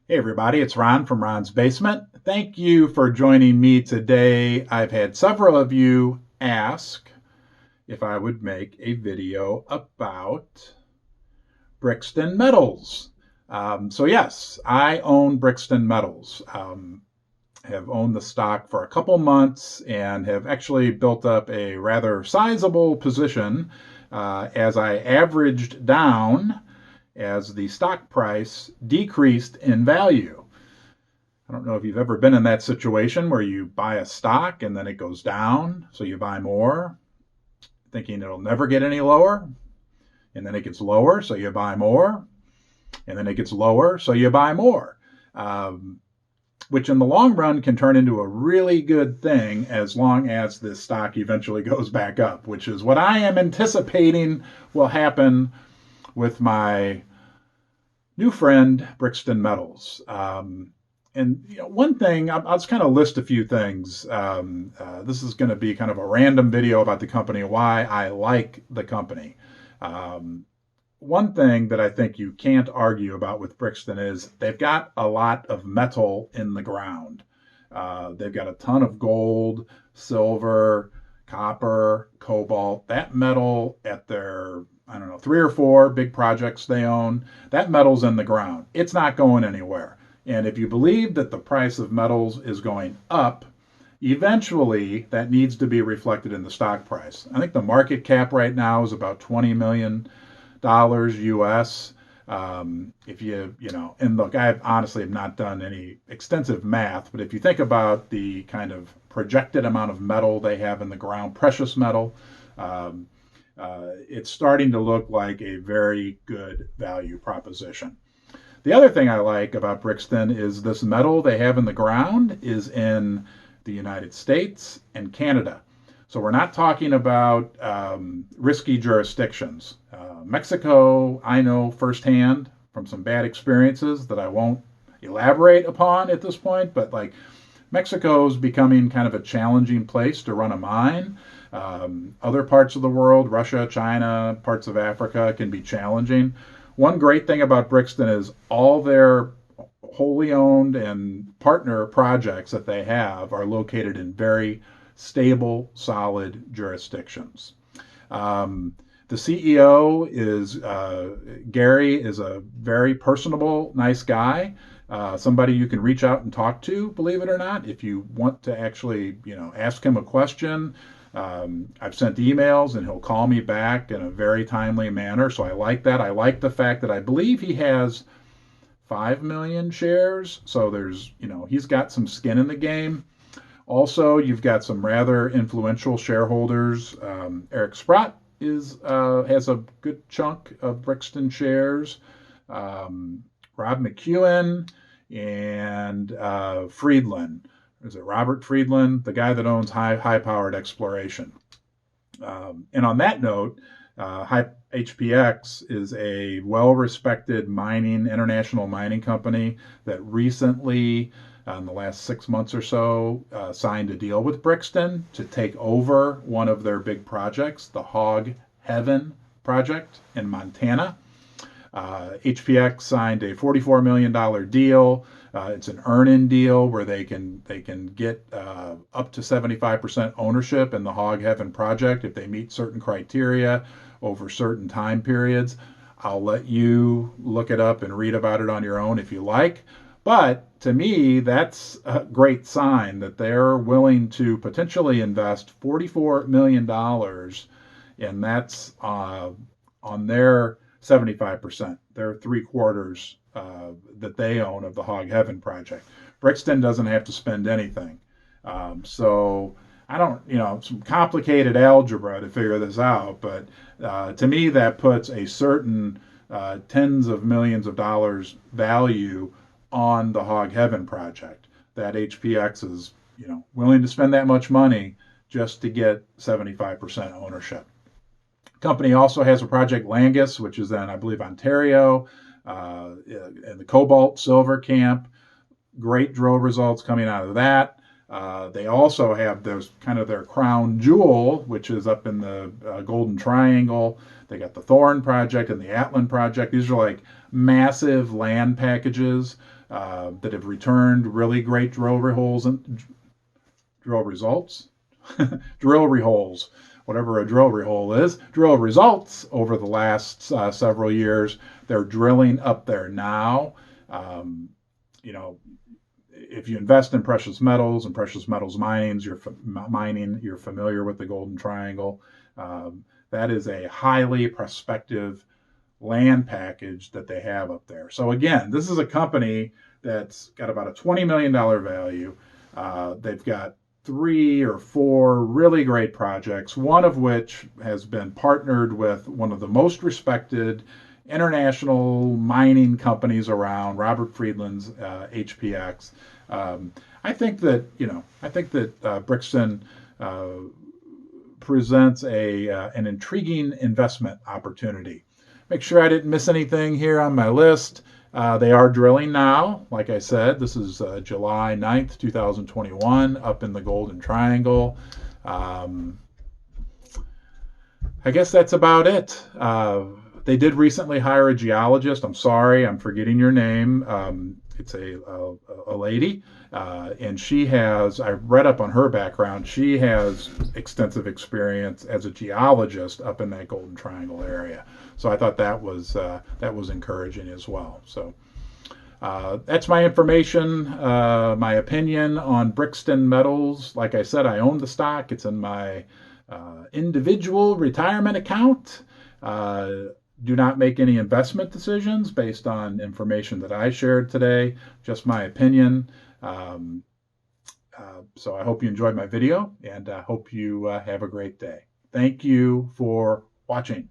Hey everybody, it's Ron from Ron's Basement. Thank you for joining me today. I've had several of you ask if I would make a video about Brixton Metals. So yes, I own Brixton Metals. Have owned the stock for a couple months and have actually built up a rather sizable position as I averaged down as the stock price decreased in value. I don't know if you've ever been in that situation where you buy a stock and then it goes down, so you buy more, thinking it'll never get any lower, and then it gets lower, so you buy more, and then it gets lower, so you buy more, which in the long run can turn into a really good thing as long as this stock eventually goes back up, which is what I am anticipating will happen with my new friend, Brixton Metals. And one thing, I'll just kind of list a few things. This is going to be kind of a random video about the company, why I like the company. One thing that I think you can't argue about with Brixton is they've got a lot of metal in the ground. They've got a ton of gold, silver, copper, cobalt, that metal at their, I don't know, 3 or 4 big projects they own. That metal's in the ground. It's not going anywhere. And if you believe that the price of metals is going up, eventually that needs to be reflected in the stock price. I think the market cap right now is about $20 million US. If and look, I honestly have not done any extensive math, but if you think about the kind of projected amount of metal they have in the ground, precious metal, it's starting to look like a very good value proposition. The other thing I like about Brixton is this metal they have in the ground is in the United States and Canada. So we're not talking about risky jurisdictions. Mexico, I know firsthand from some bad experiences that I won't elaborate upon at this point, but like Mexico's becoming kind of a challenging place to run a mine. Other parts of the world, Russia, China, parts of Africa, can be challenging. One great thing about Brixton is all their wholly owned and partner projects that they have are located in very stable, solid jurisdictions. The CEO is Gary, is a very personable, nice guy. Somebody you can reach out and talk to, believe it or not, if you want to actually, ask him a question. I've sent emails and he'll call me back in a very timely manner. So I like that. I like the fact that I believe he has 5 million shares. So there's, he's got some skin in the game. Also, you've got some rather influential shareholders. Eric Sprott has a good chunk of Brixton shares. Rob McEwen and Friedland. Is it Robert Friedland, the guy that owns High Powered Exploration? And on that note, HPX is a well-respected international mining company that recently, in the last 6 months or so, signed a deal with Brixton to take over one of their big projects, the Hog Heaven project in Montana. HPX signed a $44 million deal. It's an earn-in deal where they can get up to 75% ownership in the Hog Heaven project if they meet certain criteria over certain time periods. I'll let you look it up and read about it on your own if you like. But to me, that's a great sign that they're willing to potentially invest $44 million, and that's on their 75%. They're 3/4 that they own of the Hog Heaven project. Brixton doesn't have to spend anything. So I don't, some complicated algebra to figure this out, but to me that puts a certain tens of millions of dollars value on the Hog Heaven project. That HPX is, willing to spend that much money just to get 75% ownership. The company also has a project Langus, which is in, I believe, Ontario, and the Cobalt Silver Camp. Great drill results coming out of that. They also have those kind of their crown jewel, which is up in the Golden Triangle. They got the Thorn project and the Atlan project. These are like massive land packages that have returned really great drill results, drill holes, whatever a drill hole is, drill results over the last several years. They're drilling up there now. You know, if you invest in precious metals and precious metals mining, you're familiar with the Golden Triangle. That is a highly prospective land package that they have up there. So again, this is a company that's got about a $20 million value. They've got 3 or 4 really great projects, one of which has been partnered with one of the most respected international mining companies around, Robert Friedland's HPX. I think that Brixton presents an intriguing investment opportunity. Make sure I didn't miss anything here on my list. They are drilling now. Like I said, this is July 9th, 2021, up in the Golden Triangle. I guess that's about it. They did recently hire a geologist. I'm sorry, I'm forgetting your name. It's a lady, and she has, I read up on her background, she has extensive experience as a geologist up in that Golden Triangle area. So I thought that was encouraging as well. So that's my information, my opinion on Brixton Metals. Like I said, I own the stock. It's in my individual retirement account. Do not make any investment decisions based on information that I shared today, just my opinion. So I hope you enjoyed my video, and I hope you have a great day. Thank you for watching.